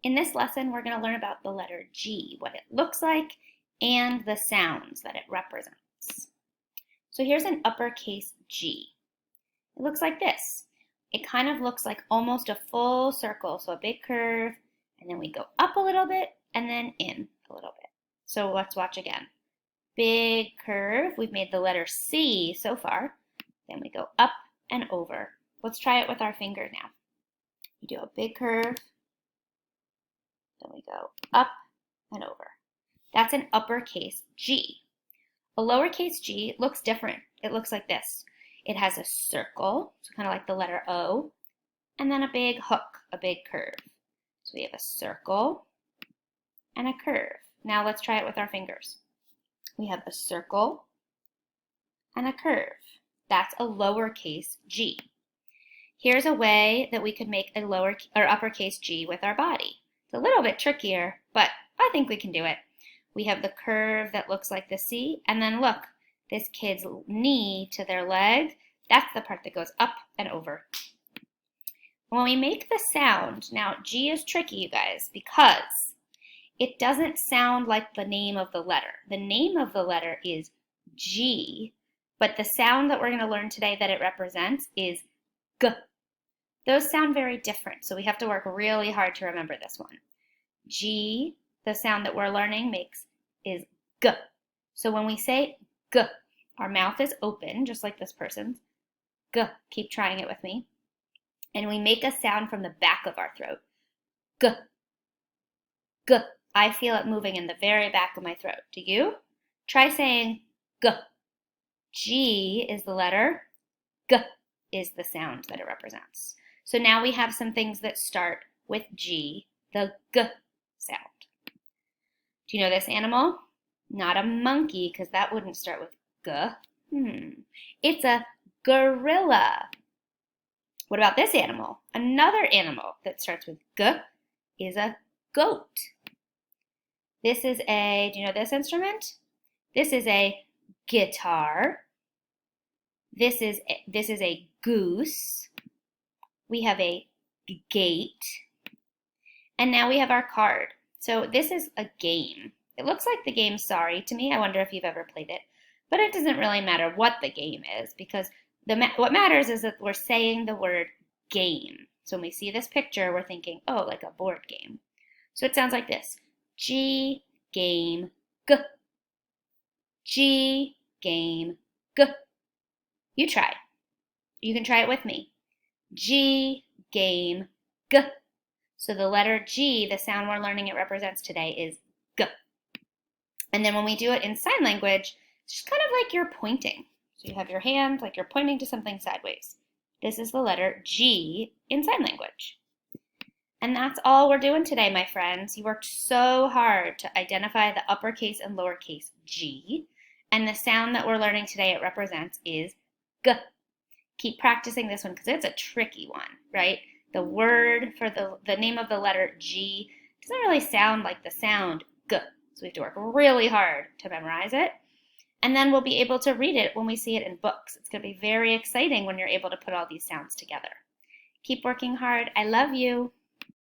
In this lesson, we're going to learn about the letter G, what it looks like, and the sounds that it represents. So here's an uppercase G. It looks like this. It kind of looks like almost a full circle, so a big curve, and then we go up a little bit, and then in a little bit. So let's watch again. Big curve. We've made the letter C so far. Then we go up and over. Let's try it with our finger now. You do a big curve. Then we go up and over. That's an uppercase G. A lowercase g looks different. It looks like this. It has a circle, so kind of like the letter O, and then a big hook, a big curve. So we have a circle and a curve. Now let's try it with our fingers. We have a circle and a curve. That's a lowercase g. Here's a way that we could make a lower or uppercase g with our body. It's a little bit trickier, but I think we can do it. We have the curve that looks like the C, and then look, this kid's knee to their leg, that's the part that goes up and over. When we make the sound, now G is tricky, you guys, because it doesn't sound like the name of the letter. The name of the letter is G, but the sound that we're going to learn today that it represents is G. Those sound very different, so we have to work really hard to remember this one. G, the sound that we're learning makes is G. So when we say G, our mouth is open, just like this person's. G, keep trying it with me. And we make a sound from the back of our throat. G, G. I feel it moving in the very back of my throat. Do you? Try saying G. G is the letter. G is the sound that it represents. So now we have some things that start with G, the G sound. Do you know this animal? Not a monkey, because that wouldn't start with G. It's a gorilla. What about this animal? Another animal that starts with G is a goat. This is a, do you know this instrument? This is a guitar. This is a goose. We have a gate. And now we have our card. So this is a game. It looks like the game Sorry to me. I wonder if you've ever played it. But it doesn't really matter what the game is, because what matters is that we're saying the word game. So when we see this picture, we're thinking, oh, like a board game. So it sounds like this. G, game, G. G, game, G. You try. You can try it with me. G, game, G. So the letter G, the sound we're learning it represents today, is G. And then when we do it in sign language, it's just kind of like you're pointing. So you have your hand like you're pointing to something sideways. This is the letter G in sign language. And that's all we're doing today, my friends. You worked so hard to identify the uppercase and lowercase G. And the sound that we're learning today it represents is G. Keep practicing this one because it's a tricky one, right? The word for the name of the letter G doesn't really sound like the sound G. So we have to work really hard to memorize it. And then we'll be able to read it when we see it in books. It's going to be very exciting when you're able to put all these sounds together. Keep working hard. I love you.